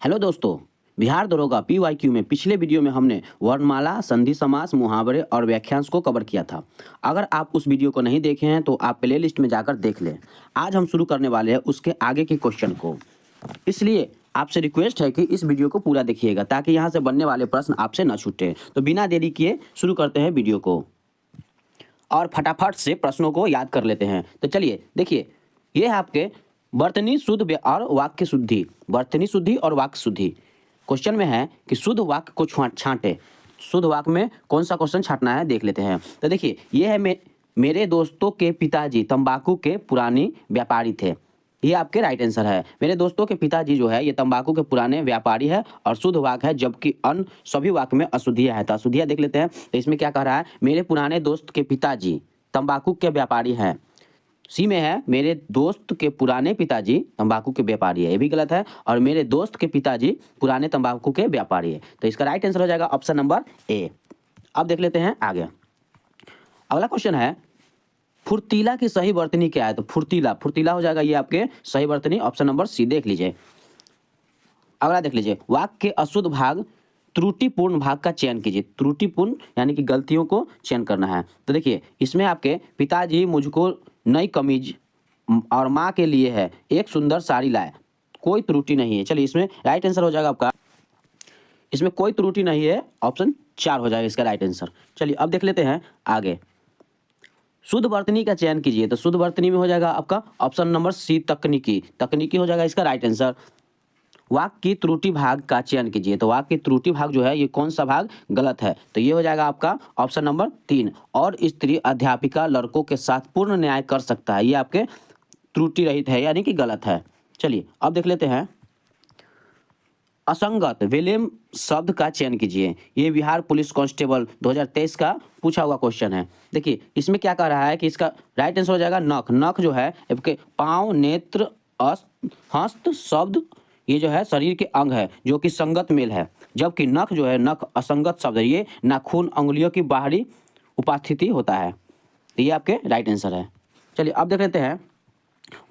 Hello दोस्तों, बिहार दरोगा PYQ में पिछले वीडियो में हमने वर्णमाला, संधि समास, मुहावरे और वाक्यांश को कवर किया था। अगर आप उस वीडियो को नहीं देखे हैं तो आप प्लेलिस्ट में जाकर देख लें। आज हम शुरू करने वाले हैं उसके आगे के क्वेश्चन को, इसलिए आपसे रिक्वेस्ट है कि इस वीडियो को पूरा देखिएगा ताकि यहाँ से बनने वाले प्रश्न आपसे न छूटे। तो बिना देरी किए शुरू करते हैं वीडियो को और फटाफट से प्रश्नों को याद कर लेते हैं। तो चलिए देखिए, ये है आपके वर्तनी शुद्ध और वाक्य शुद्धि। वर्तनी शुद्धि और वाक्य शुद्धि क्वेश्चन में है कि शुद्ध वाक्य को छांटे। शुद्ध वाक्य में कौन सा क्वेश्चन छांटना है देख लेते हैं। तो देखिए, ये है मेरे दोस्तों के पिताजी तंबाकू के पुराने व्यापारी थे। ये आपके राइट आंसर है। मेरे दोस्तों के पिताजी जो है ये तंबाकू के पुराने व्यापारी है और शुद्ध वाक्य है, जबकि अन्य सभी वाक्य में अशुद्धियाँ है। तो अशुद्धियाँ देख लेते हैं। तो इसमें क्या कह रहा है, मेरे पुराने दोस्त के पिताजी तंबाकू के व्यापारी हैं। सी में है मेरे दोस्त के पुराने पिताजी तंबाकू के व्यापारी है, ये भी गलत है। और मेरे दोस्त के पिताजी पुराने तंबाकू के व्यापारी है। तो इसका राइट आंसर हो जाएगा ऑप्शन नंबर ए। अब देख लेते हैं आगे। अगला क्वेश्चन है, फुर्तीला की सही वर्तनी क्या है। तो फुर्तीला हो जाएगा ये आपके सही वर्तनी, ऑप्शन नंबर सी देख लीजिए। अगला देख लीजिए, वाक्य के अशुद्ध भाग त्रुटिपूर्ण भाग का चयन कीजिए। त्रुटिपूर्ण यानी कि गलतियों को चयन करना है। तो देखिए, इसमें आपके पिताजी मुझको नई कमीज और माँ के लिए है एक सुंदर साड़ी लाए, कोई त्रुटि नहीं है। चलिए, इसमें राइट आंसर हो जाएगा आपका, इसमें कोई त्रुटि नहीं है, ऑप्शन 4 हो जाएगा इसका राइट आंसर। चलिए अब देख लेते हैं आगे। शुद्ध वर्तनी का चयन कीजिए। तो शुद्ध वर्तनी में हो जाएगा आपका ऑप्शन नंबर सी तकनीकी हो जाएगा इसका राइट आंसर। वाक्य की त्रुटि भाग का चयन कीजिए। तो वाक्य की त्रुटि भाग जो है ये कौन सा भाग गलत है। तो ये हो जाएगा आपका ऑप्शन नंबर 3। और स्त्री अध्यापिका लड़कों के साथ पूर्ण न्याय कर सकता है, ये आपके त्रुटि रहित है यानी कि गलत है। चलिए अब देख लेते हैं। असंगत विलेम शब्द का चयन कीजिए। ये बिहार पुलिस कांस्टेबल 2023 का पूछा हुआ क्वेश्चन है। देखिए, इसमें क्या कह रहा है कि इसका राइट आंसर हो जाएगा नख। नख जो है आपके पाँव, नेत्र, हस्त शब्द ये जो है शरीर के अंग है जो कि संगत मेल है, जबकि नख जो है नख असंगत शब्द है, ये नाखून अंगुलियों की बाहरी उपस्थिति होता है। तो ये आपके राइट आंसर है। चलिए अब देख लेते हैं।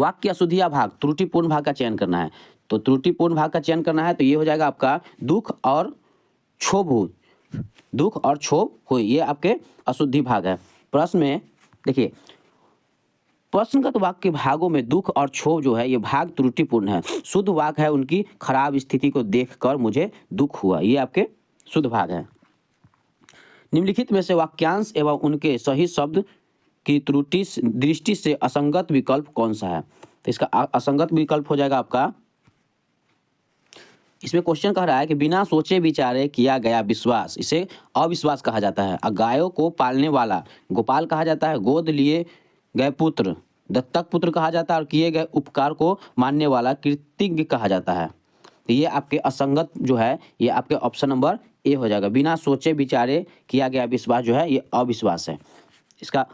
वाक्य की अशुद्धियाँ भाग त्रुटिपूर्ण भाग का चयन करना है। तो त्रुटिपूर्ण भाग का चयन करना है तो ये हो जाएगा आपका दुख और क्षोभ हुई, ये आपके अशुद्धि भाग है। प्रश्न में देखिए, प्रश्नगत वाक्य के भागों में दुख और क्षोभ जो है ये भाग त्रुटिपूर्ण है। शुद्ध वाक्य है उनकी खराब स्थिति को देखकर मुझे दुख हुआ, ये आपके शुद्ध भाग है। निम्नलिखित में से वाक्यांश एवं उनके सही शब्द की त्रुटि दृष्टि से असंगत विकल्प कौन सा है। तो इसका असंगत विकल्प हो जाएगा आपका, इसमें क्वेश्चन कह रहा है कि बिना सोचे विचारे किया गया विश्वास, इसे अविश्वास कहा जाता है। गायों को पालने वाला गोपाल कहा जाता है। गोद लिए गए पुत्र दत्तक पुत्र कहा जाता है और किए गए उपकार को मानने वाला कृतज्ञ कहा जाता है। तो ये आपके असंगत जो है ये आपके ऑप्शन नंबर ए हो जाएगा। बिना सोचे विचारे किया गया विश्वास जो है ये अविश्वास है। इसका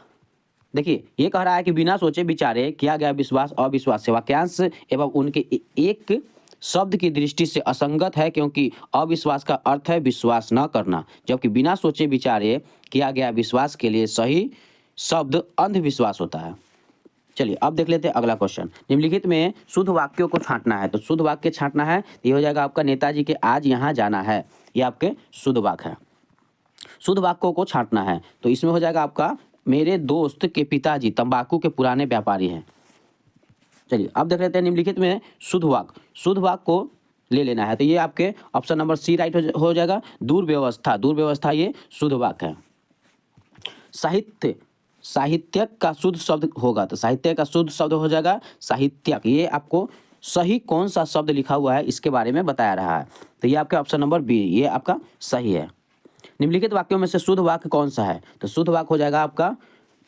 देखिए, ये कह रहा है कि बिना सोचे विचारे किया गया विश्वास अविश्वास है। वाक्यांश एवं उनके एक शब्द की दृष्टि से असंगत है, क्योंकि अविश्वास का अर्थ है विश्वास न करना, जबकि बिना सोचे विचारे किया गया विश्वास के लिए सही शब्द अंधविश्वास होता है। चलिए अब देख लेते हैं अगला क्वेश्चन। निम्नलिखित में शुद्ध वाक्यों को छांटना है। तो शुद्ध वाक्य छांटना है, ये हो जाएगा आपका नेताजी के आज यहाँ जाना है, ये आपके शुद्ध वाक्य है। शुद्ध वाक्यों को छांटना है तो इसमें हो जाएगा आपका मेरे दोस्त के पिताजी तंबाकू के पुराने व्यापारी हैं। चलिए अब देख लेते हैं निम्नलिखित में शुद्ध वाक्य को ले लेना है। तो ये आपके ऑप्शन नंबर सी राइट हो जाएगा। दुर्व्यवस्था ये शुद्ध वाक्य है। साहित्यक का शुद्ध शब्द होगा। तो साहित्य का शुद्ध शब्द हो जाएगा साहित्यक। ये आपको सही कौन सा शब्द लिखा हुआ है इसके बारे में बताया रहा है। तो ये आपके ऑप्शन नंबर बी, ये आपका सही है। निम्नलिखित वाक्यों में से शुद्ध वाक्य कौन सा है। तो शुद्ध वाक्य हो जाएगा आपका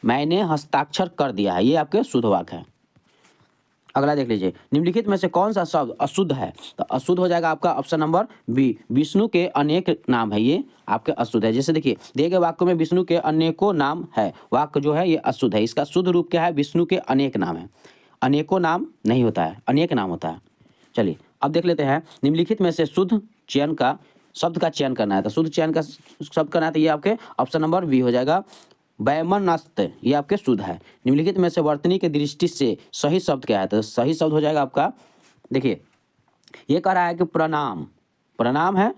मैंने हस्ताक्षर कर दिया है, ये आपके शुद्ध वाक्य है। अगला देख लीजिए, निम्नलिखित में से कौन सा शब्द अशुद्ध है। तो अशुद्ध हो जाएगा आपका ऑप्शन नंबर बी, विष्णु के अनेक नाम है, ये आपके अशुद्ध है। जैसे देखिए, दिए गए वाक्य में विष्णु के अनेकों नाम है, वाक्य जो है ये अशुद्ध है। इसका शुद्ध रूप क्या है, विष्णु के अनेक नाम है। अनेकों नाम नहीं होता है, अनेक नाम होता है। चलिए अब देख लेते हैं। निम्नलिखित में से शुद्ध चयन का शब्द का चयन करना है। तो शुद्ध चयन का शब्द करना है तो ये आपके ऑप्शन नंबर बी हो जाएगा, वैमनस्य, ये आपके शुद्ध है। निम्नलिखित में से वर्तनी की दृष्टि से सही शब्द क्या है। तो सही शब्द हो जाएगा आपका, देखिए ये कह रहा है कि प्रणाम, प्रणाम है,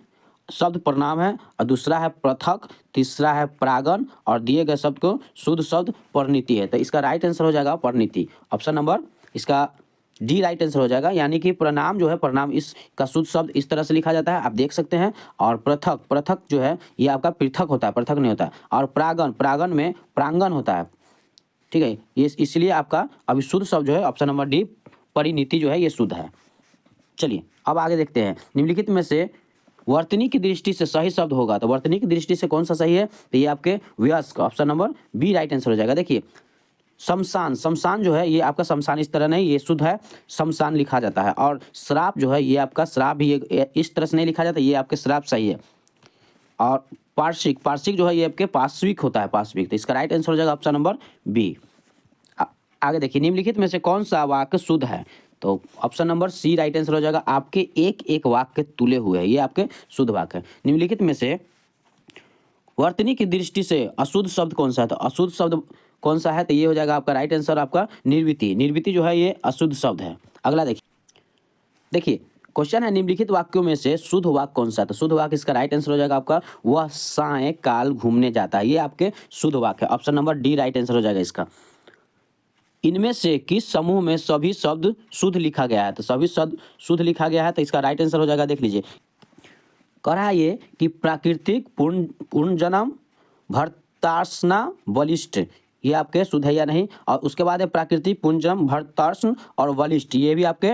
शब्द प्रणाम है, और दूसरा है पृथक, तीसरा है परागण, और दिए गए शब्द को शुद्ध शब्द परिणति है। तो इसका राइट आंसर हो जाएगा परिणति। ऑप्शन नंबर इसका डी राइट आंसर हो जाएगा। यानी कि प्रणाम जो है, प्रणाम इसका शुद्ध शब्द इस तरह से लिखा जाता है, आप देख सकते हैं। और पृथक, पृथक जो है ये आपका पृथक होता है, पृथक नहीं होता है। और परागण, परागण में प्रांगण होता है, ठीक है। ये इसलिए आपका अभी शुद्ध शब्द जो है ऑप्शन नंबर डी परिणति जो है ये शुद्ध है। चलिए अब आगे देखते हैं, निम्नलिखित में से वर्तनी की दृष्टि से सही शब्द होगा, तो वर्तनी की दृष्टि से कौन सा सही है, तो ये आपके वयस्क, option number B right answer हो जाएगा। देखिए शमशान, शमशान जो है ये आपका शमशान इस तरह नहीं, ये शुद्ध है, शमशान लिखा जाता है। और श्राप जो है ये आपका श्राप भी इस तरह से नहीं लिखा जाता, ये आपके श्राप सही है। और पार्श्विक, पार्श्विक जो है ये आपके पार्श्विक होता है, पार्श्विक, तो इसका राइट आंसर हो जाएगा ऑप्शन नंबर बी। आगे देखिए, निम्नलिखित में से कौन सा वाक्य शुद्ध है, तो option number C right answer हो जाएगा। आपके एक एक वाक्य तुले हुए हैं, ये आपके शुद्ध वाक्य है। निम्नलिखित में से वर्तनी की दृष्टि से अशुद्ध शब्द कौन सा है, तो अशुद्ध शब्द कौन सा है, तो ये हो जाएगा आपका राइट आंसर आपका निर्वृति। निर्वृति जो है ये अशुद्ध शब्द है। अगला देखिए, देखिए क्वेश्चन है निम्नलिखित वाक्यों में से शुद्ध वाक्य कौन सा है, तो शुद्ध वाक्य इसका राइट आंसर हो जाएगा आपका वह साय काल घूमने जाता है, ये आपके शुद्ध वाक्य है। Option number D right answer हो जाएगा इसका। इनमें से किस समूह में सभी शब्द शुद्ध लिखा गया है, तो सभी शब्द शुद्ध लिखा गया है, तो इसका राइट आंसर हो जाएगा, देख लीजिए। कह रहा है ये कि प्राकृतिक पूर्ण जन्म, भर्तासना, बलिष्ठ, ये आपके शुद्ध है या नहीं। और उसके बाद है प्राकृतिक पूर्ण जन्म, भर्तासन और बलिष्ठ, ये भी आपके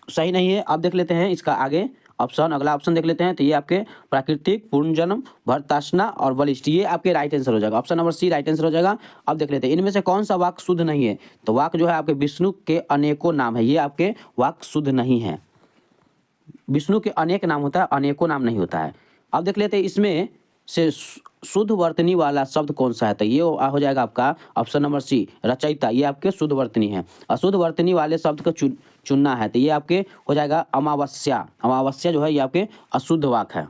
सही नहीं है। अब देख लेते हैं इसका आगे ऑप्शन, अगला ऑप्शन देख लेते हैं, तो ये आपके प्राकृतिक पूर्ण जन्म, भर्तासना और बलिष्ठ, ये आपके राइट आंसर हो जाएगा। Option number C right answer हो जाएगा। अब देख लेते हैं इनमें से कौन सा वाक्य शुद्ध नहीं है, तो वाक्य जो है आपके विष्णु के अनेकों नाम है, ये आपके वाक्य शुद्ध नहीं है। विष्णु के अनेक नाम होता है, अनेकों नाम नहीं होता है। अब देख लेते हैं इसमें से शुद्ध वर्तनी वाला शब्द कौन सा है, तो ये हो जाएगा आपका ऑप्शन नंबर सी रचयिता, ये आपके शुद्ध वर्तनी है। अशुद्ध वर्तनी वाले शब्द को चुनना है, तो ये आपके हो जाएगा अमावस्या। अमावस्या जो है ये आपके अशुद्ध वाक्य है।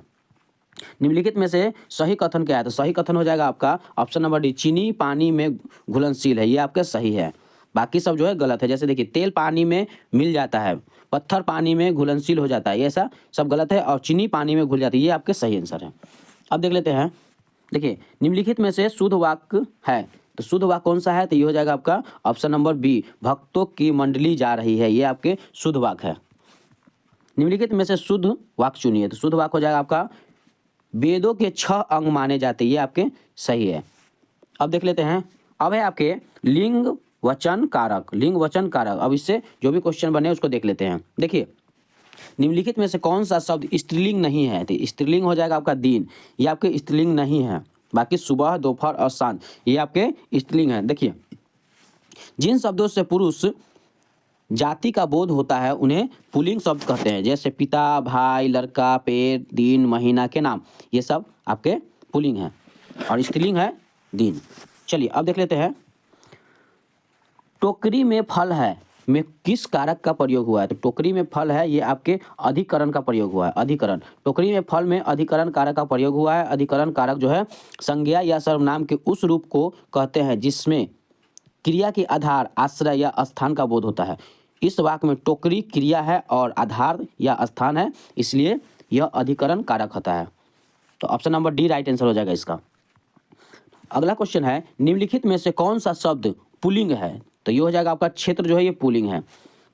निम्नलिखित में से सही कथन क्या है, तो सही कथन हो जाएगा आपका ऑप्शन नंबर डी चीनी पानी में घुलनशील है, ये आपके सही है। बाकी सब जो है गलत है। जैसे देखिए तेल पानी में मिल जाता है, पत्थर पानी में घुलनशील हो जाता है, ये ऐसा सब गलत है। और चीनी पानी में घुल जाती है, ये आपके सही आंसर है। अब देख लेते हैं, देखिए निम्नलिखित में से शुद्ध वाक्य है, तो शुद्ध वाक्य कौन सा है, तो ये हो जाएगा आपका ऑप्शन नंबर बी भक्तों की मंडली जा रही है, ये आपके शुद्ध वाक्य है। निम्नलिखित में से शुद्ध वाक्य चुनिए, तो शुद्ध वाक्य हो जाएगा आपका वेदों के 6 अंग माने जाते हैं, ये आपके सही है। अब देख लेते हैं, अब है आपके लिंग वचन कारक, लिंग वचन कारक। अब इससे जो भी क्वेश्चन बने उसको देख लेते हैं। देखिए निम्नलिखित में से कौन सा शब्द स्त्रीलिंग नहीं है, तो स्त्रीलिंग हो जाएगा आपका दिन, ये आपके स्त्रीलिंग नहीं है। बाकी सुबह, दोपहर और शाम ये आपके स्त्रीलिंग है। देखिए जिन शब्दों से पुरुष जाति का बोध होता है उन्हें पुल्लिंग शब्द कहते हैं, जैसे पिता, भाई, लड़का, पेड़, दिन, महीना के नाम, ये सब आपके पुल्लिंग है। और स्त्रीलिंग है दिन। चलिए अब देख लेते हैं, टोकरी में फल है में किस कारक का प्रयोग हुआ है, तो टोकरी में फल है ये आपके अधिकरण का प्रयोग हुआ है। अधिकरण, टोकरी में फल में अधिकरण कारक का प्रयोग हुआ है। अधिकरण कारक जो है संज्ञा या सर्वनाम के उस रूप को कहते हैं जिसमें क्रिया के आधार, आश्रय या स्थान का बोध होता है। इस वाक्य में टोकरी क्रिया है और आधार या स्थान है, इसलिए यह अधिकरण कारक होता है। तो option number D right answer हो जाएगा इसका। अगला क्वेश्चन है, निम्नलिखित में से कौन सा शब्द पुल्लिंग है, तो ये हो जाएगा आपका क्षेत्र जो है ये पुल्लिंग है।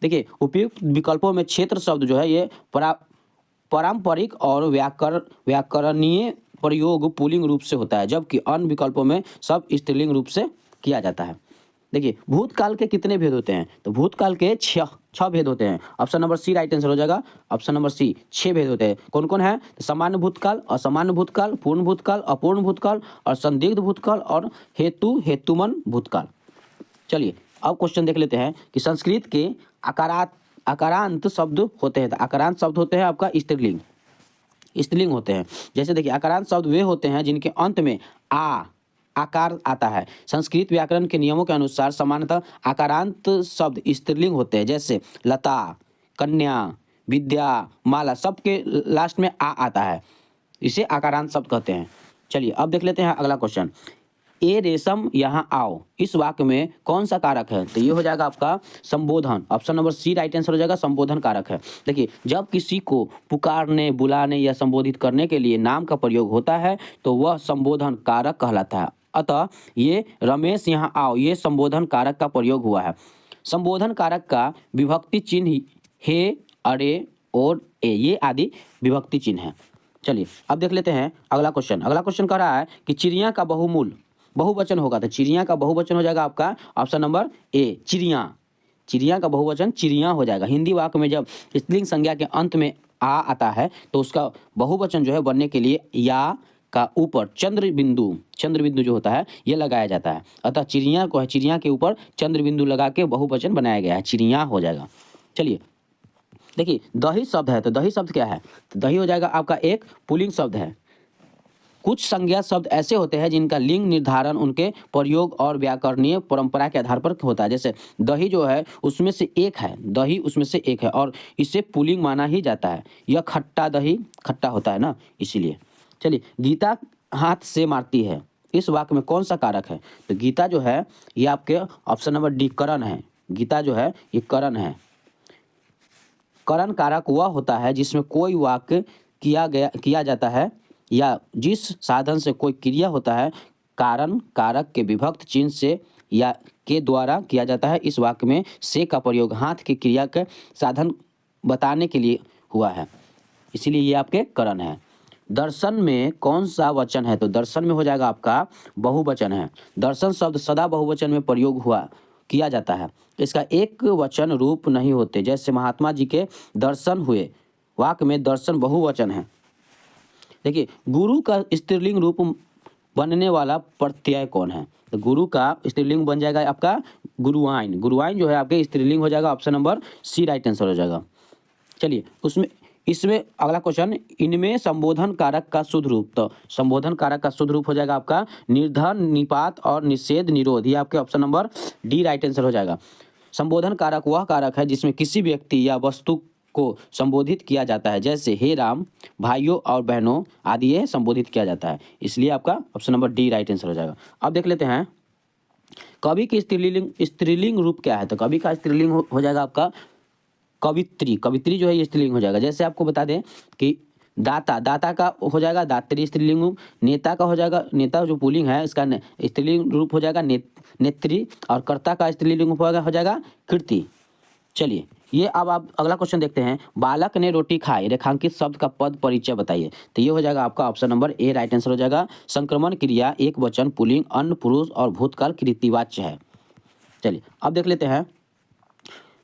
देखिए उपयुक्त विकल्पों में क्षेत्र शब्द जो है ये पारंपरिक और व्याकरणीय प्रयोग पुल्लिंग रूप से होता है, जबकि अन्य विकल्पों में सब स्त्रीलिंग रूप से किया जाता है। देखिए भूतकाल के कितने भेद होते हैं, तो भूतकाल के 6 भेद होते हैं। Option number C right answer हो जाएगा। ऑप्शन नंबर सी 6 भेद होते हैं। कौन कौन है, तो सामान्य भूतकाल, असामान्य भूतकाल, पूर्ण भूतकाल, अपूर्ण भूतकाल और संदिग्ध भूतकाल और हेतुमन भूतकाल। चलिए अब क्वेश्चन देख लेते हैं कि संस्कृत के आकारांत शब्द होते हैं, तो आकारांत शब्द होते हैं आपका स्त्रीलिंग होते हैं। जैसे देखिए आकारांत शब्द वे होते हैं जिनके अंत में आकार आता है। संस्कृत व्याकरण के नियमों के अनुसार सामान्यतः आकारांत शब्द स्त्रीलिंग होते हैं, जैसे लता, कन्या, विद्या, माला, सबके लास्ट में आता है, इसे आकारांत शब्द कहते हैं। चलिए अब देख लेते हैं अगला क्वेश्चन, ए रेशम यहाँ आओ, इस वाक्य में कौन सा कारक है? तो ये हो जाएगा आपका संबोधन। Option number C right answer हो जाएगा, संबोधन कारक है। देखिए, जब किसी को पुकारने, बुलाने या संबोधित करने के लिए नाम का प्रयोग होता है तो वह संबोधन कारक कहलाता है। अतः ये रमेश यहाँ आओ, ये संबोधन कारक का प्रयोग हुआ है। संबोधन कारक का विभक्ति चिन्ह हे, अरे और ए, ये आदि विभक्ति चिन्ह है। चलिए अब देख लेते हैं अगला क्वेश्चन। अगला क्वेश्चन कह रहा है कि चिड़िया का बहुवचन होगा, तो चिड़िया का बहुवचन हो जाएगा आपका ऑप्शन नंबर ए, चिड़िया। चिड़िया का बहुवचन चिड़िया हो जाएगा। हिंदी वाक्य में जब स्त्रीलिंग संज्ञा के अंत में आ आता है तो उसका बहुवचन जो है बनने के लिए या का ऊपर चंद्र बिंदु जो होता है ये लगाया जाता है। अतः चिड़िया को है, चिड़िया के ऊपर चंद्र बिंदु लगा के बहुवचन बनाया गया है, चिड़िया हो जाएगा। चलिए देखिए, दही शब्द है, तो दही शब्द क्या है? तो दही हो जाएगा आपका एक पुल्लिंग शब्द है। कुछ संज्ञा शब्द ऐसे होते हैं जिनका लिंग निर्धारण उनके प्रयोग और व्याकरणीय परंपरा के आधार पर होता है। जैसे दही जो है उसमें से एक है, दही उसमें से एक है और इसे पुल्लिंग माना ही जाता है। यह खट्टा दही खट्टा होता है ना, इसीलिए। चलिए, गीता हाथ से मारती है, इस वाक्य में कौन सा कारक है? तो गीता जो है ये आपके ऑप्शन नंबर डी करण है। गीता जो है ये करण है। करण कारक वह होता है जिसमें कोई वाक्य किया जाता है या जिस साधन से कोई क्रिया होता है कारण कारक के विभक्त चिन्ह से या के द्वारा किया जाता है। इस वाक्य में से का प्रयोग हाथ की क्रिया के साधन बताने के लिए हुआ है, इसीलिए ये आपके करण है। दर्शन में कौन सा वचन है? तो दर्शन में हो जाएगा आपका बहुवचन है। दर्शन शब्द सदा बहुवचन में प्रयोग किया जाता है, इसका एक वचन रूप नहीं होते। जैसे महात्मा जी के दर्शन हुए, वाक्य में दर्शन बहुवचन है। देखिए, गुरु का स्त्रीलिंग रूप बनने वाला प्रत्यय कौन है? तो गुरु का स्त्रीलिंग बन जाएगा आपका गुरुआइन। गुरुआइन जो है आपके स्त्रीलिंग हो जाएगा, option number C right answer हो जाएगा। चलिए इसमें अगला क्वेश्चन, इनमें संबोधन कारक का शुद्ध रूप। तो संबोधन कारक का शुद्ध रूप हो जाएगा आपका निर्धन, निपात और निषेध, निरोध। ये आपके option number D right answer हो जाएगा। संबोधन कारक वह कारक है जिसमें किसी व्यक्ति या वस्तु को संबोधित किया जाता है, जैसे हे राम, भाइयों और बहनों आदि ये संबोधित किया जाता है, इसलिए आपका option number D right answer हो जाएगा। अब देख लेते हैं कवि की स्त्रीलिंग रूप क्या है? तो कवि का स्त्रीलिंग हो जाएगा आपका कवित्री। कवित्री जो है ये स्त्रीलिंग हो जाएगा। जैसे आपको बता दें कि दाता का हो जाएगा दात्री स्त्रीलिंग रूप। नेता का हो जाएगा, नेता जो पुल्लिंग है इसका स्त्रीलिंग रूप हो जाएगा नेत्री। और कर्ता का स्त्रीलिंग रूप हो जाएगा कीर्ति। चलिए ये अब आप अगला क्वेश्चन देखते हैं। बालक ने रोटी खाई, रेखांकित शब्द का पद परिचय बताइए। तो ये हो जाएगा आपका option number A right answer हो जाएगा। संक्रमण क्रिया एक वचन पुल्लिंग अन्न पुरुष और भूतकाल कृतिवाच्य है। चलिए अब देख लेते हैं,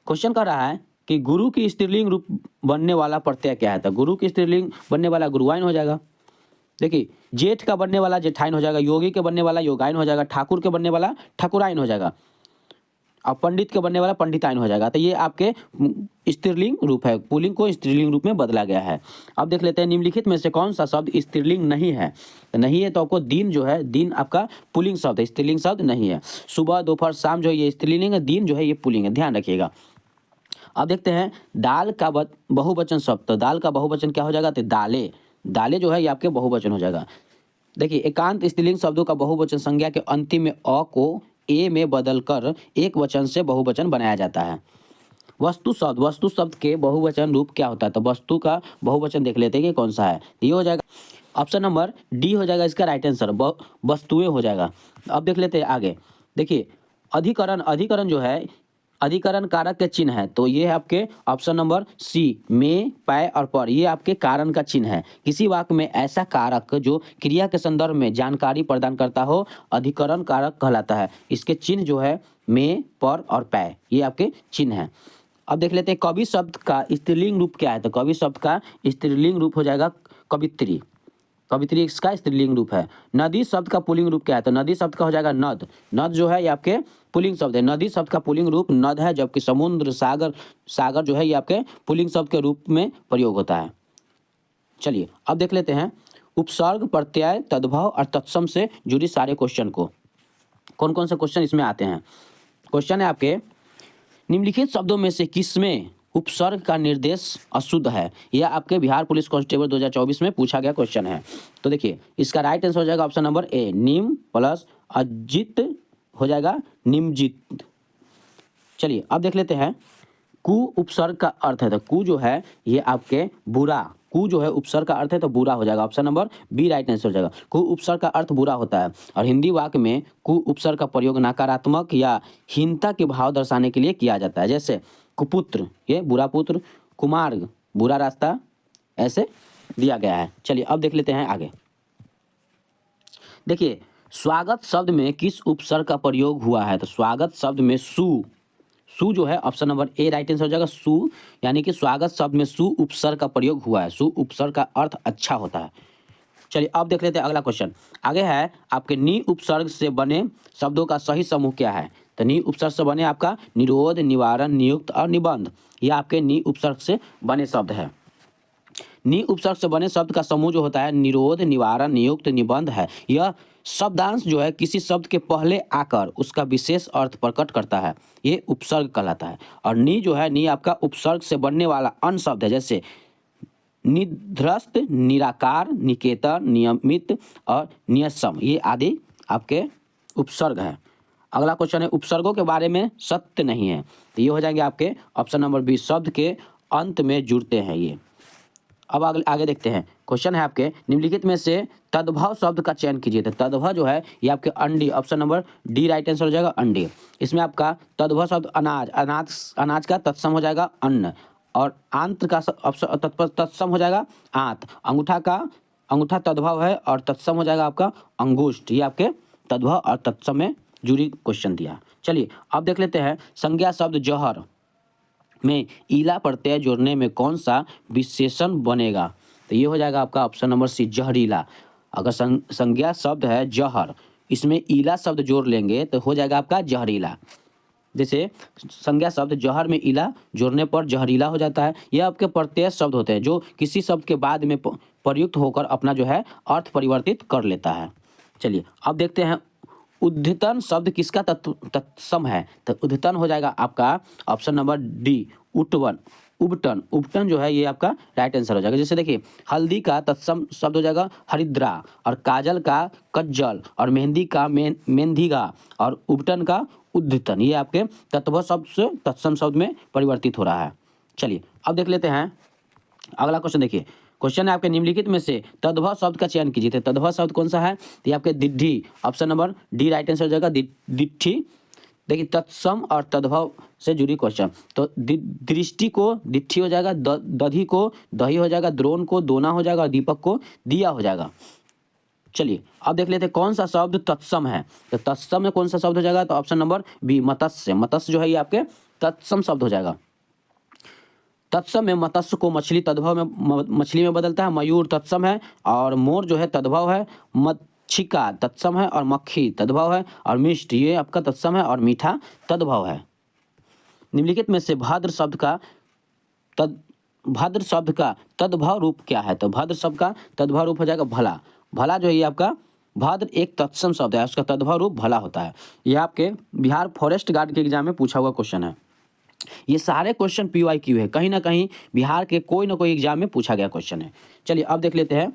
क्वेश्चन कर रहा है कि गुरु की स्त्रीलिंग रूप बनने वाला प्रत्यय क्या है? तो गुरु की स्त्रीलिंग बनने वाला गुरुआइन हो जाएगा। देखिए, जेठ का बनने वाला जेठाइन हो जाएगा, योगी के बनने वाला योगाइन हो जाएगा, ठाकुर के बनने वाला ठाकुराइन हो जाएगा और पंडित के बनने वाला पंडिताइन हो जाएगा। तो ये आपके स्त्रीलिंग रूप है, पुल्लिंग को स्त्रीलिंग रूप में बदला गया है। अब देख लेते हैं निम्नलिखित में से कौन सा शब्द स्त्रीलिंग नहीं है? तो नहीं है तो आपको दिन जो है, दिन आपका पुल्लिंग शब्द है, स्त्रीलिंग शब्द नहीं है। सुबह दोपहर शाम जो है ये स्त्रीलिंग है, दिन जो है ये पुल्लिंग है, ध्यान रखिएगा। अब देखते हैं दाल का बहुवचन शब्द। तो दाल का बहुवचन क्या हो जाएगा? तो दाले जो है ये आपके बहुवचन हो जाएगा। देखिए, एकांत स्त्रीलिंग शब्दों का बहुवचन संज्ञा के अंतिम में अ को ए में बदलकर एक वचन से बहुवचन बनाया जाता है। वस्तु शब्द के बहुवचन रूप क्या होता है? तो वस्तु का बहुवचन देख लेते हैं कि कौन सा है। ये हो जाएगा ऑप्शन नंबर डी हो जाएगा इसका राइट आंसर, वस्तुएं हो जाएगा। अब देख लेते हैं आगे। देखिए, अधिकरण जो है अधिकरण कारक के चिन्ह है, तो ये है आपके ऑप्शन नंबर सी में, पै और पर, ये आपके कारण का चिन्ह है। किसी वाक्य में ऐसा कारक जो क्रिया के संदर्भ में जानकारी प्रदान करता हो अधिकरण कारक कहलाता है। इसके चिन्ह जो है में, पर और पै, ये आपके चिन्ह है। अब देख लेते हैं कवि शब्द का स्त्रीलिंग रूप क्या है? तो कवि शब्द का स्त्रीलिंग रूप हो जाएगा कवित्री। कवित्री इसका स्त्रीलिंग रूप है। नदी शब्द का पुल्लिंग रूप क्या है? तो नदी शब्द का हो जाएगा नद। नद जो है ये आपके पुल्लिंग शब्द है। नदी शब्द का पुल्लिंग रूप नद है, जबकि समुद्र, सागर जो है ये आपके पुल्लिंग शब्द के रूप में प्रयोग होता है। चलिए अब देख लेते हैं उपसर्ग, प्रत्यय, तद्भव और तत्सम से जुड़ी सारे क्वेश्चन को। कौन कौन से क्वेश्चन इसमें आते हैं? क्वेश्चन है आपके, निम्नलिखित शब्दों में से किसमें उपसर्ग का निर्देश अशुद्ध है? यह आपके बिहार पुलिस कांस्टेबल 2024 में पूछा गया क्वेश्चन है। तो देखिए इसका राइट आंसर हो जाएगा ऑप्शन नंबर ए, निम प्लस अजित हो जाएगा निमजित। चलिए अब देख लेते हैं कु उपसर्ग का अर्थ है। तो कु जो है ये आपके बुरा, कु जो है उपसर्ग का अर्थ है तो बुरा हो जाएगा, option number B right answer हो जाएगा। कु उपसर्ग का अर्थ बुरा होता है और हिंदी वाक्य में कु उपसर्ग का प्रयोग नकारात्मक या हीनता के भाव दर्शाने के लिए किया जाता है। जैसे कुपुत्र ये बुरा पुत्र, कुमार्ग बुरा रास्ता, ऐसे दिया गया है। चलिए अब देख लेते हैं आगे। देखिए स्वागत शब्द में किस उपसर्ग का प्रयोग हुआ है? तो स्वागत शब्द में सु, सु जो है option number A right answer हो जाएगा। सु यानी कि स्वागत शब्द में सु उपसर्ग का प्रयोग हुआ है। सु उपसर्ग का अर्थ अच्छा होता है। चलिए अब देख लेते हैं अगला क्वेश्चन। आगे है आपके नि उपसर्ग से बने शब्दों का सही समूह क्या है? तो नि उपसर्ग से बने आपका निरोध, निवारण, नियुक्त और निबंध, यह आपके नि उपसर्ग से बने शब्द है। नि उपसर्ग से बने शब्द का समूह जो होता है निरोध, निवारण, नियुक्त, निबंध है। यह शब्दांश जो है किसी शब्द के पहले आकर उसका विशेष अर्थ प्रकट करता है, ये उपसर्ग कहलाता है। और नि जो है, नि आपका उपसर्ग से बनने वाला अन्य शब्द है, जैसे निध्रस्त, निराकार, निकेतन, नियमित और नियसम, ये आदि आपके उपसर्ग है। अगला क्वेश्चन है उपसर्गों के बारे में सत्य नहीं है, तो ये हो जाएंगे आपके ऑप्शन नंबर बी, शब्द के अंत में जुड़ते हैं ये। अब आगे देखते हैं। क्वेश्चन है आपके निम्नलिखित में से तद्भव शब्द का चयन कीजिए। तो तद्भव जो है ये आपके अंडी, option number D right answer हो जाएगा अंडी। इसमें आपका तद्भव शब्द अनाज, अनाज का तत्सम हो जाएगा अन्न, और आंत का तत्सम हो जाएगा आंत। अंगूठा तद्भव है और तत्सम हो जाएगा आपका अंगुष्ठ। ये आपके तद्भव और तत्सम में जुड़ी क्वेश्चन दिया। चलिए अब देख लेते हैं संज्ञा शब्द जहर में ईला प्रत्यय जोड़ने में कौन सा विशेषण बनेगा? तो ये हो जाएगा आपका ऑप्शन नंबर सी, जहरीला। अगर संज्ञा शब्द है जहर, इसमें ईला शब्द जोड़ लेंगे तो हो जाएगा आपका जहरीला। जैसे संज्ञा शब्द जहर में ईला जोड़ने पर जहरीला हो जाता है। यह आपके प्रत्यय शब्द होते हैं जो किसी शब्द के बाद में प्रयुक्त होकर अपना जो है अर्थ परिवर्तित कर लेता है। चलिए अब देखते हैं उद्धतन शब्द किसका तत्सम है? तो उद्धतन हो जाएगा आपका ऑप्शन नंबर डी, उटवन, उबटन। उबटन जो है ये आपका राइट आंसर हो जाएगा। जैसे देखिए हल्दी का तत्सम शब्द हो जाएगा हरिद्रा, और काजल का कज्जल, और मेहंदी का मेहंदीगा, और उबटन का उद्धतन, ये आपके तत्व शब्द से तत्सम शब्द में परिवर्तित हो रहा है। चलिए अब देख लेते हैं अगला क्वेश्चन। देखिए क्वेश्चन है आपके निम्नलिखित में से तद्भव शब्द का चयन कीजिए। तो तद्भव शब्द कौन सा है? तो ये आपके दिड्ढी, option number D right answer हो जाएगा दिट्ठी। देखिए तत्सम और तद्भव से जुड़ी क्वेश्चन, तो दृष्टि को दिट्ठी हो जाएगा, दधी को दही हो जाएगा, द्रोण को दोना हो जाएगा, और दीपक को दिया हो जाएगा। चलिए अब देख लेते हैं कौन सा शब्द तत्सम है। तो तत्सम में कौन सा शब्द हो जाएगा? तो ऑप्शन नंबर बी, मत्स्य। मत्स्य जो है ये आपके तत्सम शब्द हो जाएगा। तत्सम में मत्स्य को मछली, तद्भव में मछली में बदलता है। मयूर तत्सम है, और मोर जो है तद्भव है। मच्छिका तत्सम है, और मक्खी तद्भव है, और मिष्ट ये आपका तत्सम है, और मीठा तद्भव है। निम्नलिखित में से भद्र शब्द का तद्भव रूप क्या है? तो भद्र शब्द का तद्भव रूप हो जाएगा भला। भला जो है ये आपका भद्र एक तत्सम शब्द है, उसका तद्भव रूप भला होता है। यह आपके बिहार फॉरेस्ट गार्ड के एग्जाम में पूछा हुआ क्वेश्चन है। ये सारे क्वेश्चन PYQ है, कहीं ना कहीं बिहार के कोई ना कोई एग्जाम में पूछा गया क्वेश्चन है। चलिए अब देख लेते हैं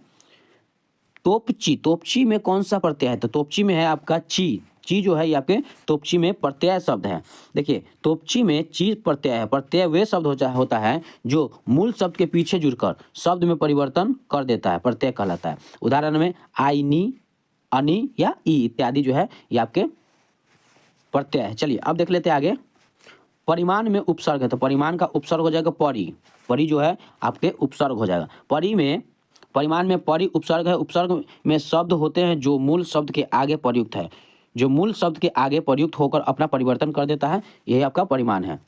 तोपची। तोपची में कौन सा प्रत्यय है? तो तोपची में है आपका ची। ची जो है ये आपके तोपची में प्रत्यय शब्द है। देखिए तोपची में ची प्रत्यय है। प्रत्यय वे शब्द होता है जो मूल शब्द के पीछे जुड़कर शब्द में परिवर्तन कर देता है, प्रत्यय कहलाता है। उदाहरण में आई, नी, अनि या ई इत्यादि जो है ये आपके प्रत्यय है। चलिए अब देख लेते हैं आगे। परिमाण में उपसर्ग है, तो परिमाण का उपसर्ग हो जाएगा परी। परी जो है आपके उपसर्ग हो जाएगा। परिमाण में परी उपसर्ग है। उपसर्ग में शब्द होते हैं जो मूल शब्द के आगे प्रयुक्त है, जो मूल शब्द के आगे प्रयुक्त होकर अपना परिवर्तन कर देता है, यही आपका परिमाण है।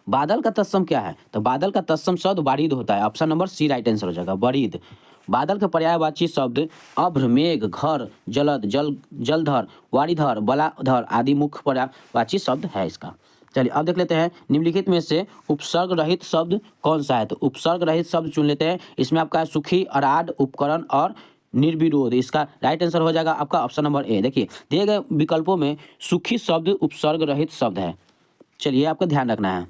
बादल का तत्सम क्या है? तो बादल का तत्सम शब्द बारिद होता है। Option number C right answer हो जाएगा बारिद। बादल के पर्यायवाची शब्द अभ्र, मेघ, घर, जलद, जलधर, वारिधर, बलाधर आदि मुख्य पर्यायवाची शब्द है इसका। चलिए अब देख लेते हैं निम्नलिखित में से उपसर्ग रहित शब्द कौन सा है? तो उपसर्ग रहित शब्द चुन लेते हैं। इसमें आपका सुखी, अराड, उपकरण और निर्विरोध, इसका राइट आंसर हो जाएगा आपका ऑप्शन नंबर ए। देखिए दिए गए विकल्पों में सुखी शब्द उपसर्ग रहित शब्द है। चलिए आपको ध्यान रखना है।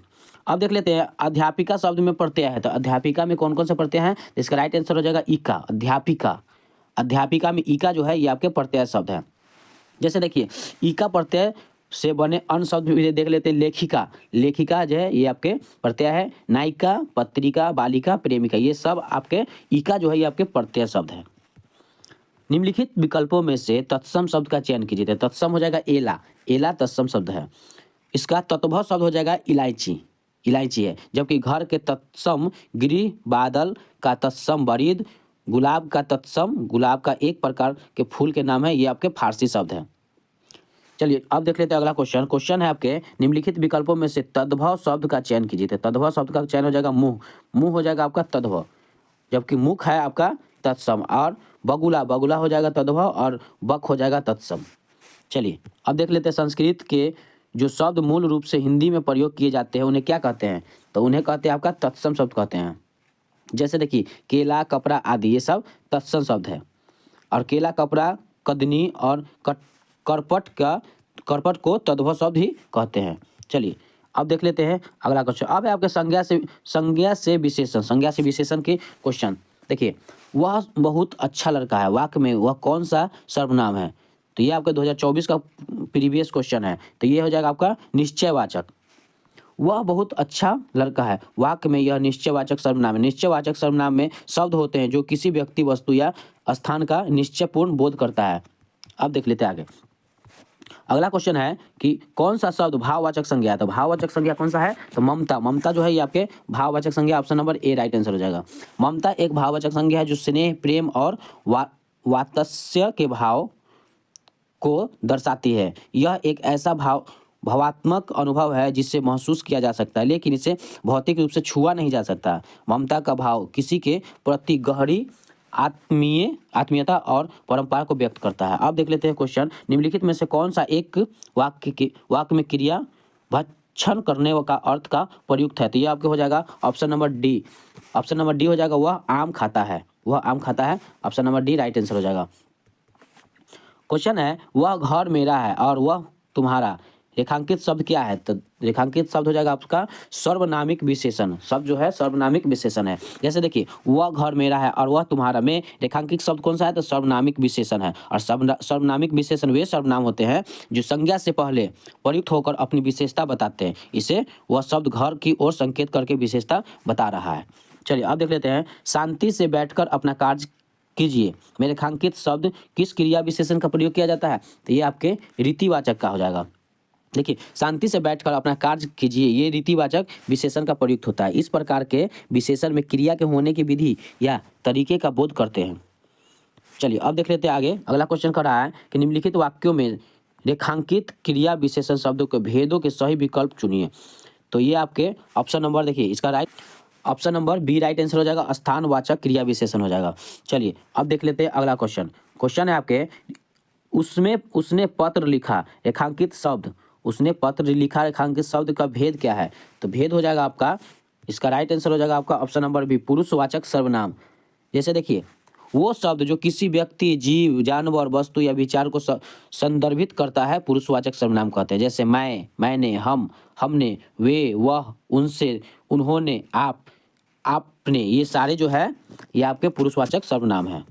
अब देख लेते हैं अध्यापिका शब्द में प्रत्यय है, तो अध्यापिका में कौन कौन से प्रत्यय हैं, तो इसका राइट आंसर हो जाएगा इका, अध्यापिका। अध्यापिका में इका जो है ये आपके प्रत्यय शब्द है। जैसे देखिए इका प्रत्यय से बने अन्य शब्द भी देख लेते हैं। लेखिका, लेखिका जो है ये आपके प्रत्यय है। नायिका, पत्रिका, बालिका, प्रेमिका, ये सब आपके इका जो है ये आपके प्रत्यय शब्द है। निम्नलिखित विकल्पों में से तत्सम शब्द का चयन कीजिए। तो तत्सम हो जाएगा एला, एला तत्सम शब्द है। इसका तत्भव शब्द हो जाएगा इलायची, इलायची है। जबकि घर के तत्सम गृह, बादल का तत्सम बरीद, गुलाब का तत्सम गुलाब का एक प्रकार के फूल के नाम है, ये आपके फारसी शब्द है। चलिए अब देख लेते हैं अगला क्वेश्चन। क्वेश्चन है आपके निम्नलिखित विकल्पों में से तद्भव शब्द का चयन कीजिए। तो तद्भव शब्द का चयन हो जाएगा मुंह, मुंह हो जाएगा आपका तद्भव, जबकि मुख है आपका तत्सम। और बगुला, बगुला हो जाएगा तद्भव और बक हो जाएगा तत्सम। चलिए अब देख लेते हैं संस्कृत के जो शब्द मूल रूप से हिंदी में प्रयोग किए जाते हैं उन्हें क्या कहते हैं, तो उन्हें कहते हैं आपका तत्सम शब्द कहते हैं। जैसे देखिए केला, कपड़ा आदि ये सब तत्सम शब्द है। और केला, कपड़ा, कदनी और करपट को तद्भव शब्द ही कहते हैं। चलिए अब देख लेते हैं अगला क्वेश्चन। अब है आपके संज्ञा से विशेषण, संज्ञा से विशेषण के क्वेश्चन। देखिए वह बहुत अच्छा लड़का है, वाक्य में वह कौन सा सर्वनाम है, तो ये आपका 2024 का प्रीवियस क्वेश्चन है। तो ये हो जाएगा आपका निश्चयवाचक। वह बहुत अच्छा लड़का है, वाक्य में यह निश्चयवाचक सर्वनाम है। निश्चयवाचक सर्वनाम में शब्द होते हैं जो किसी व्यक्ति, वस्तु या स्थान का निश्चयपूर्ण बोध करता है। अब देख लेते हैं आगे। अगला क्वेश्चन है कि कौन सा शब्द भाववाचक संज्ञा है, तो भाववाचक संज्ञा कौन सा है, तो ममता। ममता जो है ये आपके भाववाचक संज्ञा, option number A right answer हो जाएगा। ममता एक भाववाचक संज्ञा है जो स्नेह, प्रेम और वात्सल्य के भाव को दर्शाती है। यह एक ऐसा भावात्मक अनुभव है जिससे महसूस किया जा सकता है, लेकिन इसे भौतिक रूप से छुआ नहीं जा सकता। ममता का भाव किसी के प्रति गहरी आत्मीयता और परंपरा को व्यक्त करता है। अब देख लेते हैं क्वेश्चन। निम्नलिखित में से कौन सा एक वाक्य में क्रिया भक्षण करने का अर्थ का प्रयुक्त है, तो ये आपके हो जाएगा option number D. Option number D हो जाएगा वह आम खाता है, वह आम खाता है। Option number D right answer हो जाएगा। क्वेश्चन है वह घर मेरा है और वह तुम्हारा। रेखांकित शब्द क्या है, तो रेखांकित शब्द हो जाएगा आपका सर्वनामिक विशेषण। शब्द जो है सर्वनामिक विशेषण है। जैसे देखिए वह घर मेरा है और वह तुम्हारा में रेखांकित शब्द कौन सा है, तो सर्वनामिक विशेषण है। और सर्वनामिक विशेषण वे सर्वनाम होते हैं जो संज्ञा से पहले प्रयुक्त होकर अपनी विशेषता बताते हैं। इसे वह शब्द घर की ओर संकेत करके विशेषता बता रहा है। चलिए अब देख लेते हैं। शांति से बैठकर अपना कार्य कीजिए में रेखांकित शब्द किस क्रिया विशेषण का प्रयोग किया जाता है, तो ये आपके रीतिवाचक का हो जाएगा। देखिए शांति से बैठकर अपना कार्य कीजिए, ये रीतिवाचक विशेषण का प्रयुक्त होता है। इस प्रकार के विशेषण में क्रिया के होने की विधि या तरीके का बोध करते हैं। चलिए अब देख लेते हैं आगे। अगला क्वेश्चन कर रहा है कि निम्नलिखित वाक्यों में रेखांकित क्रिया विशेषण शब्दों के भेदों के सही विकल्प चुनिए। तो ये आपके ऑप्शन नंबर देखिए इसका right option number B right answer हो जाएगा, स्थानवाचक क्रिया विशेषण हो जाएगा। चलिए अब देख लेते हैं अगला क्वेश्चन। क्वेश्चन है आपके उसने पत्र लिखा, रेखांकित शब्द उसने पत्र लिखा, रेखांकित शब्द का भेद क्या है, तो भेद हो जाएगा आपका इसका राइट आंसर हो जाएगा आपका ऑप्शन नंबर बी, पुरुषवाचक सर्वनाम। जैसे देखिए वो शब्द जो किसी व्यक्ति, जीव, जानवर, वस्तु या विचार को संदर्भित करता है पुरुषवाचक सर्वनाम कहते हैं। जैसे मैं, मैंने, हम, हमने, वे, वह, उनसे, उन्होंने, आप, आपने, ये सारे जो है ये आपके पुरुषवाचक सर्वनाम है।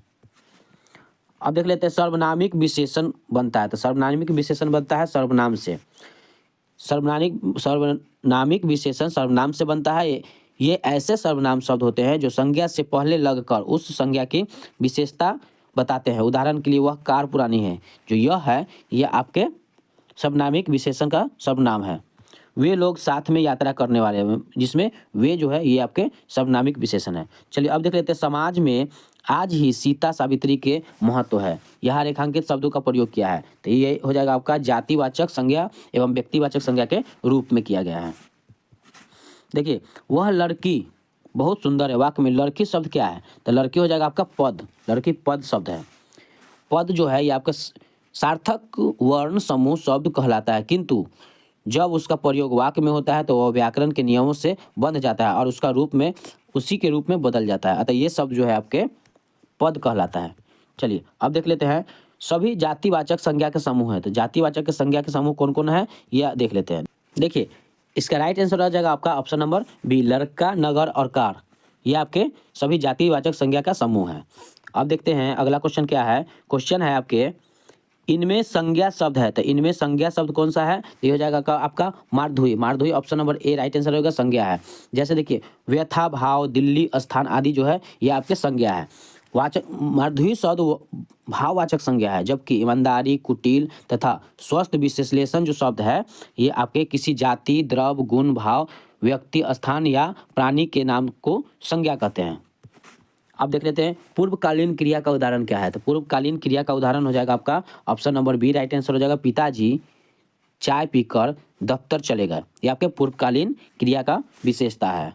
अब देख लेते हैं सर्वनामिक विशेषण बनता है, तो सर्वनामिक विशेषण बनता है सर्वनाम से। सर्वनामिक विशेषण सर्वनाम से बनता है। ये ऐसे सर्वनाम शब्द होते हैं जो संज्ञा से पहले लगकर उस संज्ञा की विशेषता बताते हैं। उदाहरण के लिए वह कार पुरानी है, जो यह है यह आपके सर्वनामिक विशेषण का सर्वनाम है। वे लोग साथ में यात्रा करने वाले हैं, जिसमें वे जो है ये आपके सर्वनामिक विशेषण है। चलिए अब देख लेते हैं समाज में आज ही सीता सावित्री के महत्व है, यहाँ रेखांकित शब्दों का प्रयोग किया है, तो ये हो जाएगा आपका जातिवाचक संज्ञा एवं व्यक्तिवाचक संज्ञा के रूप में किया गया है। देखिए वह लड़की बहुत सुंदर है, वाक्य में लड़की शब्द क्या है, तो लड़की हो जाएगा आपका पद, लड़की पद शब्द है। पद जो है ये आपका सार्थक वर्ण समूह शब्द कहलाता है, किंतु जब उसका प्रयोग वाक्य में होता है तो वह व्याकरण के नियमों से बंध जाता है और उसका रूप में उसी के रूप में बदल जाता है, अतः ये शब्द जो है आपके पद कहलाता है। चलिए अब देख लेते हैं सभी जातिवाचक संज्ञा के समूह है, तो जातिवाचक के संज्ञा के समूह कौन कौन है यह देख लेते हैं। देखिए इसका राइट आंसर हो जाएगा आपका ऑप्शन नंबर बी, लड़का, नगर और कार। ये आपके सभी जातिवाचक संज्ञा का समूह है। अब देखते हैं अगला क्वेश्चन क्या है। क्वेश्चन है आपके, इनमें संज्ञा शब्द है, तो इनमें संज्ञा शब्द कौन सा है? तो ये हो जाएगा आपका मारधुई। मारधुई option number A right answer होगा, संज्ञा है। जैसे देखिए व्यथा, भाव, दिल्ली, स्थान आदि जो है ये आपके संज्ञा है। वाचक मारधुई शब्द भाववाचक संज्ञा है, जबकि ईमानदारी, कुटिल तथा स्वस्थ विश्लेषण जो शब्द है ये आपके किसी जाति, द्रव्य, गुण, भाव, व्यक्ति, स्थान या प्राणी के नाम को संज्ञा कहते हैं। अब देख लेते हैं पूर्वकालीन क्रिया का उदाहरण क्या है। तो पूर्वकालीन क्रिया का उदाहरण हो जाएगा आपका option number B right answer हो जाएगा, पिताजी चाय पीकर दफ्तर चले गए। ये आपके पूर्वकालीन क्रिया का विशेषता है।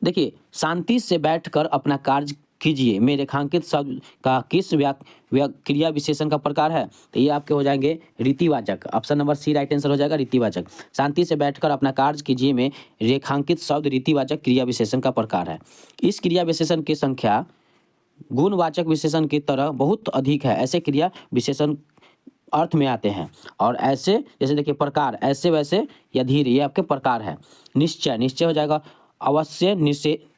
देखिए शांति से बैठकर अपना कार्य कीजिए में रेखांकित शब्द का किस क्रिया विशेषण का प्रकार है? तो ये आपके हो जाएंगे रीतिवाचक। Option number C right answer हो जाएगा, रीतिवाचक। शांति से बैठकर अपना कार्य कीजिए में रेखांकित शब्द रीतिवाचक क्रिया विशेषण का प्रकार है। इस क्रिया विशेषण की संख्या गुणवाचक विशेषण की तरह बहुत अधिक है। ऐसे क्रिया विशेषण अर्थ में आते हैं और ऐसे जैसे देखिए प्रकार, ऐसे वैसे या धीरे, ये आपके प्रकार है। निश्चय, निश्चय हो जाएगा अवश्य,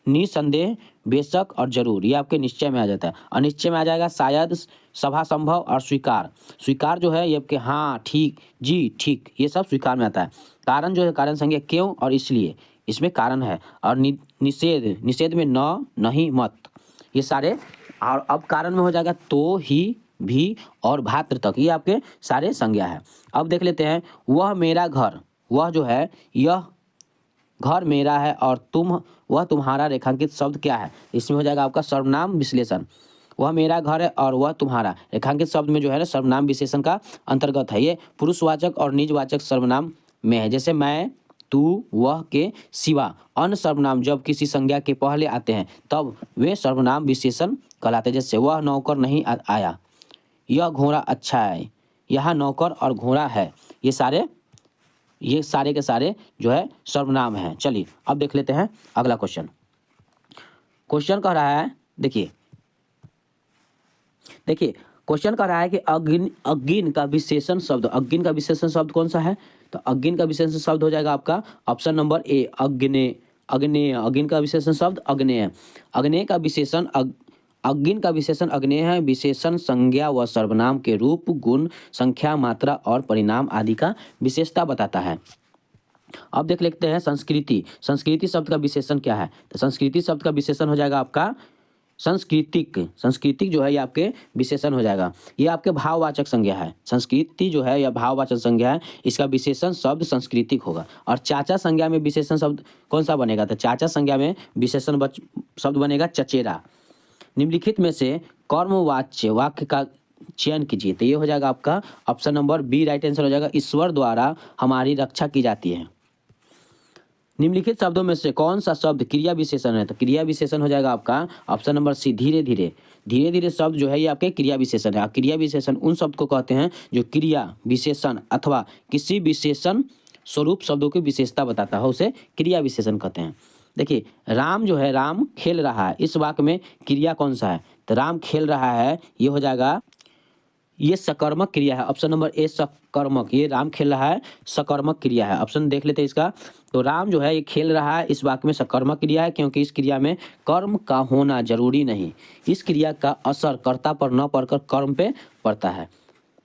निसंदेह, बेशक और जरूर, ये आपके निश्चय में आ जाता है। अनिश्चय में आ जाएगा शायद, सभा संभव और स्वीकार। स्वीकार जो है ये आपके हाँ, ठीक, जी, ठीक, ये सब स्वीकार में आता है। कारण जो है कारण संज्ञा क्यों और इसलिए, इसमें कारण है। और निषेध, निषेध में न, नहीं, मत, ये सारे। और अब कारण में हो जाएगा तो, ही, भी और भात्र तक, ये आपके सारे संज्ञा है। अब देख लेते हैं वह मेरा घर, वह जो है यह घर मेरा है और तुम, वह तुम्हारा रेखांकित शब्द क्या है? इसमें हो जाएगा आपका सर्वनाम विश्लेषण। वह मेरा घर है और वह तुम्हारा रेखांकित शब्द में जो है ना सर्वनाम विशेषण का अंतर्गत है। ये पुरुषवाचक और निजवाचक सर्वनाम में है। जैसे मैं, तू, वह के सिवा अन्य सर्वनाम जब किसी संज्ञा के पहले आते हैं तब वे सर्वनाम विशेषण कहलाते हैं। जैसे वह नौकर नहीं आया, यह घोड़ा अच्छा है, यहाँ नौकर और घोड़ा है, ये सारे के सारे जो है सर्वनाम हैं। चलिए अब देख लेते हैं अगला क्वेश्चन। क्वेश्चन कह रहा है, देखिए क्वेश्चन कह रहा है कि अग्नि का विशेषण शब्द, अग्नि का विशेषण शब्द कौन सा है? तो अग्नि का विशेषण शब्द हो जाएगा आपका ऑप्शन नंबर ए, अग्नेय। अग्नेय, अग्नि का विशेषण शब्द अग्नेय। अग्नेय का विशेषण अग्नि का विशेषण अग्नेय है। विशेषण संज्ञा व सर्वनाम के रूप, गुण, संख्या, मात्रा और परिणाम आदि का विशेषता बताता है। अब देख लेते हैं संस्कृति। संस्कृति शब्द का विशेषण क्या है? तो संस्कृति शब्द का विशेषण हो जाएगा आपका सांस्कृतिक। सांस्कृतिक जो है ये आपके विशेषण हो जाएगा। ये आपके भाववाचक संज्ञा है। संस्कृति जो है यह भाववाचक संज्ञा है, इसका विशेषण शब्द सांस्कृतिक होगा। और चाचा संज्ञा में विशेषण शब्द कौन सा बनेगा? तो चाचा संज्ञा में विशेषण शब्द बनेगा चचेरा। निम्नलिखित में से कर्मवाच्य वाक्य का चयन कीजिए। तो ये हो जाएगा आपका option number B right answer हो जाएगा, ईश्वर द्वारा हमारी रक्षा की जाती है। निम्नलिखित शब्दों में से कौन सा शब्द क्रिया विशेषण है? तो क्रिया विशेषण हो जाएगा आपका ऑप्शन नंबर सी, धीरे धीरे। धीरे धीरे शब्द जो है ये आपके क्रिया विशेषण है। क्रिया विशेषण उन शब्द को कहते हैं जो क्रिया विशेषण अथवा किसी विशेषण स्वरूप शब्दों की विशेषता बताता है, उसे क्रिया विशेषण कहते हैं। देखिए राम जो है, राम खेल रहा है, इस वाक्य में क्रिया कौन सा है? तो राम खेल रहा है, ये हो जाएगा, ये सकर्मक क्रिया है। ऑप्शन नंबर ए सकर्मक, ये राम खेल रहा है सकर्मक क्रिया है। ऑप्शन देख लेते हैं इसका। तो राम जो है ये खेल रहा है, इस वाक्य में सकर्मक क्रिया है, क्योंकि इस क्रिया में कर्म का होना जरूरी नहीं। इस क्रिया का असर कर्ता पर न पड़कर कर्म पे पड़ता है।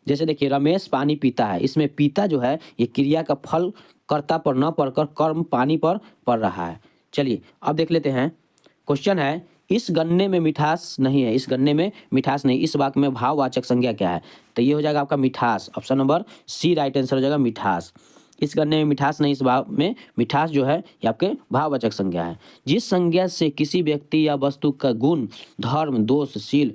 जैसे देखिए रमेश पानी पीता है, इसमें पीता जो है ये क्रिया का फल कर्ता पर न पड़कर कर्म पानी पर पड़ रहा है। चलिए अब देख लेते हैं। क्वेश्चन है, इस गन्ने में मिठास नहीं है, इस गन्ने में मिठास नहीं, इस वाक्य में भाववाचक संज्ञा क्या है? तो ये हो जाएगा आपका मिठास। Option number C right answer हो जाएगा, मिठास। इस गन्ने में मिठास नहीं, इस भाव में मिठास जो है ये आपके भाववाचक संज्ञा है। जिस संज्ञा से किसी व्यक्ति या वस्तु का गुण, धर्म, दोष, शील,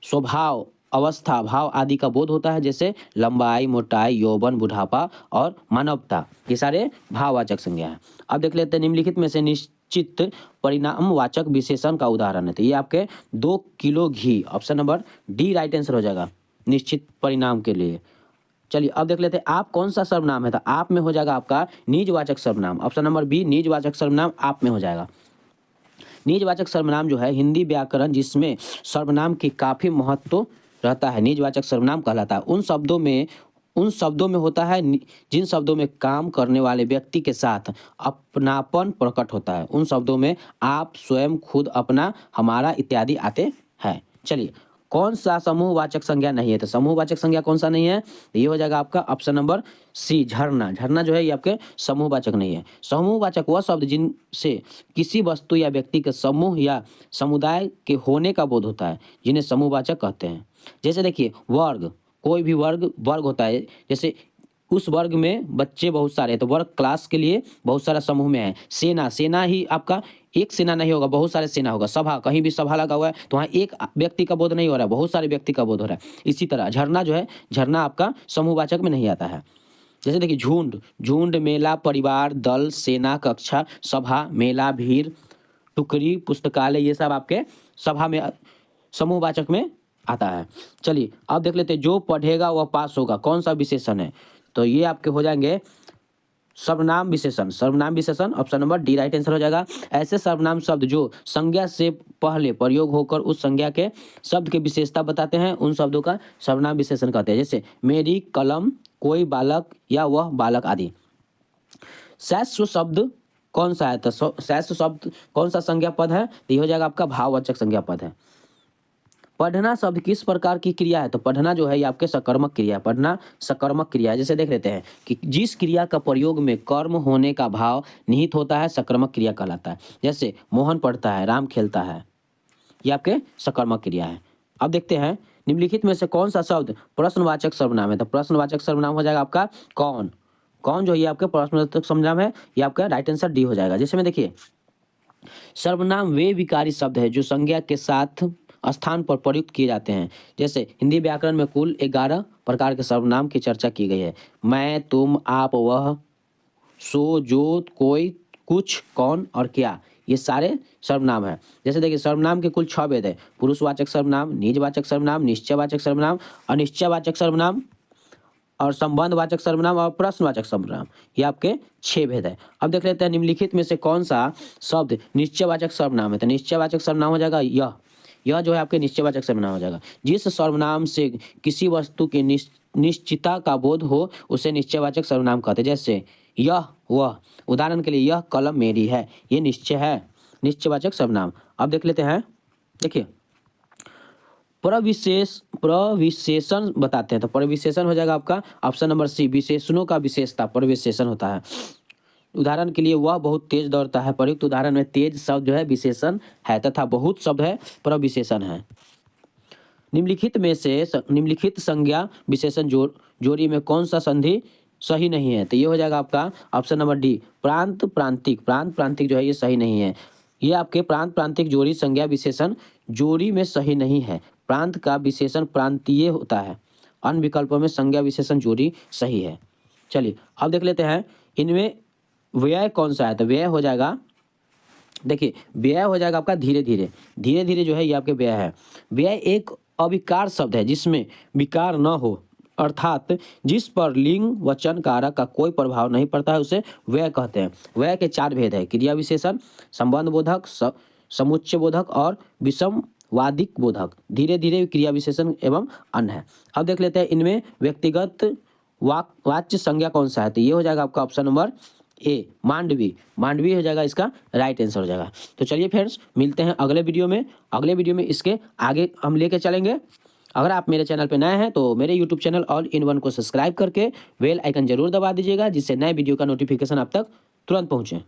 स्वभाव, अवस्था, भाव आदि का बोध होता है, जैसे लंबाई, मोटाई, यौवन, बुढ़ापा और मानवता, ये सारे भाववाचक संज्ञा है। अब देख लेते हैं निम्नलिखित में से निश्चित परिणामवाचक विशेषण का उदाहरण है। तो ये आपके 2 किलो घी, option number D right answer हो जाएगा निश्चित परिणाम के लिए। चलिए अब देख लेते हैं आप कौन सा सर्वनाम है? तो आप में हो जाएगा आपका निजवाचक सर्वनाम। ऑप्शन नंबर बी निजवाचक सर्वनाम आप में हो जाएगा। निजवाचक सर्वनाम जो है हिंदी व्याकरण जिसमें सर्वनाम की काफी महत्व रहता है, निजवाचक सर्वनाम कहलाता है। उन शब्दों में उन शब्दों में होता है जिन शब्दों में काम करने वाले व्यक्ति के साथ अपनापन प्रकट होता है। उन शब्दों में आप, स्वयं, खुद, अपना, हमारा इत्यादि आते हैं। चलिए, कौन सा समूहवाचक संज्ञा नहीं है? तो समूहवाचक संज्ञा कौन सा नहीं है? तो ये हो जाएगा आपका ऑप्शन नंबर सी, झरना। झरना जो है ये आपके समूहवाचक नहीं है। समूहवाचक वह शब्द जिनसे किसी वस्तु या व्यक्ति के समूह या समुदाय के होने का बोध होता है, जिन्हें समूहवाचक कहते हैं। जैसे देखिए, वर्ग, कोई भी वर्ग होता है। जैसे उस वर्ग में बच्चे बहुत सारे हैं, तो वर्ग क्लास के लिए बहुत सारा समूह में है। सेना, सेना ही आपका एक सेना नहीं होगा, बहुत सारे सेना होगा। सभा, कहीं भी सभा लगा हुआ है तो वहाँ एक व्यक्ति का बोध नहीं हो रहा है, बहुत सारे व्यक्ति का बोध हो रहा है। इसी तरह झरना जो है, झरना आपका समूहवाचक में नहीं आता है। जैसे देखिए, झुंड, झुंड, मेला, परिवार, दल, सेना, कक्षा, सभा, मेला, भीड़, टुकड़ी, पुस्तकालय, ये सब आपके सभा में समूहवाचक में आता है। चलिए अब देख लेते हैं, जो पढ़ेगा वह पास होगा कौन सा विशेषण है? तो ये आपके हो जाएंगे सर्वनाम विशेषण। सर्वनाम विशेषण option number D right answer हो जाएगा। ऐसे सर्वनाम शब्द जो संज्ञा से पहले प्रयोग होकर उस संज्ञा के शब्द की विशेषता बताते हैं, उन शब्दों का सर्वनाम विशेषण कहते हैं। जैसे मेरी कलम, कोई बालक या वह बालक आदि। शैशव शब्द कौन सा है? तो शैशव शब्द कौन सा संज्ञा पद है? तो ये हो जाएगा आपका भाववाचक संज्ञा पद है। पढ़ना शब्द किस प्रकार की क्रिया है? तो पढ़ना जो है ये आपके सकर्मक क्रिया है। पढ़ना सकर्मक क्रिया है। जैसे देख लेते हैं कि जिस क्रिया का प्रयोग में कर्म होने का भाव निहित होता है, सकर्मक क्रिया कहलाता है। जैसे मोहन पढ़ता है, राम खेलता है, ये आपके सकर्मक क्रिया है। अब देखते हैं, निम्नलिखित में से कौन सा शब्द प्रश्नवाचक सर्वनाम है? तो प्रश्नवाचक सर्वनाम हो जाएगा आपका कौन। कौन जो ये आपके प्रश्नवाचक सर्वनाम है, ये आपका राइट आंसर डी हो जाएगा। जैसे में देखिए, सर्वनाम वे विकारी शब्द है जो संज्ञा के साथ स्थान पर प्रयुक्त किए जाते हैं। जैसे हिंदी व्याकरण में कुल 11 प्रकार के सर्वनाम की चर्चा की गई है। मैं, तुम, आप, वह, सो, जो, कोई, कुछ, कौन और क्या, ये सारे सर्वनाम है। जैसे देखिए, सर्वनाम के कुल 6 भेद है। पुरुषवाचक सर्वनाम, निजवाचक सर्वनाम, निश्चयवाचक सर्वनाम, अनिश्चयवाचक सर्वनाम और संबंधवाचक सर्वनाम और प्रश्नवाचक सर्वनाम, ये आपके 6 भेद है। अब देख लेते हैं निम्नलिखित में से कौन सा शब्द निश्चयवाचक सर्वनाम है? तो निश्चयवाचक सर्वनाम हो जाएगा यह जो है आपके निश्चयवाचक सर्वनाम हो जाएगा। जिस सर्वनाम से किसी वस्तु की निश्चितता का बोध हो उसे निश्चयवाचक सर्वनाम कहते हैं। जैसे यह, वह, उदाहरण के लिए यह कलम मेरी है, ये निश्चय है, निश्चयवाचक सर्वनाम। अब देख लेते हैं, देखिए प्रविशेषण बताते हैं। तो प्रविशेषण हो जाएगा आपका ऑप्शन नंबर सी, विशेषणों का विशेषता प्रविशेषण होता है। उदाहरण के लिए वह बहुत तेज दौड़ता है, प्रयुक्त उदाहरण में तेज शब्द जो है विशेषण है तथा बहुत शब्द है प्रविशेषण है। निम्नलिखित संज्ञा विशेषण जोड़ी में कौन सा संधि सही नहीं है? तो ये हो जाएगा आपका ऑप्शन नंबर डी, प्रांत प्रांतिक। प्रांत प्रांतिक जो है ये सही नहीं है। ये आपके प्रांत प्रांतिक जोड़ी संज्ञा विशेषण जोड़ी में सही नहीं है। प्रांत का विशेषण प्रांतीय होता है, अन्य विकल्पों में संज्ञा विशेषण जोड़ी सही है। चलिए अब देख लेते हैं, इनमें व्यय कौन सा है? तो व्यय हो जाएगा, देखिए व्यय हो जाएगा आपका धीरे धीरे। धीरे धीरे जो है ये आपके व्यय है। व्यय एक अविकार शब्द है जिसमें विकार न हो, अर्थात जिस पर लिंग वचन कारक का कोई प्रभाव नहीं पड़ता है, उसे व्यय कहते हैं। व्यय के 4 भेद है, क्रिया विशेषण, संबंध बोधक, समुच्चय बोधक और विषमवादिक बोधक। धीरे धीरे क्रिया विशेषण एवं अन्य है। अब देख लेते हैं इनमें व्यक्तिगत वाच्य संज्ञा कौन सा है? तो ये हो जाएगा आपका option number A, Mandavi. Mandavi हो जाएगा इसका राइट आंसर हो जाएगा। तो चलिए फ्रेंड्स, मिलते हैं अगले वीडियो में। अगले वीडियो में इसके आगे हम लेके चलेंगे। अगर आप मेरे चैनल पे नए हैं तो मेरे YouTube channel all in one को सब्सक्राइब करके बेल आइकन जरूर दबा दीजिएगा, जिससे नए वीडियो का नोटिफिकेशन आप तक तुरंत पहुंचे।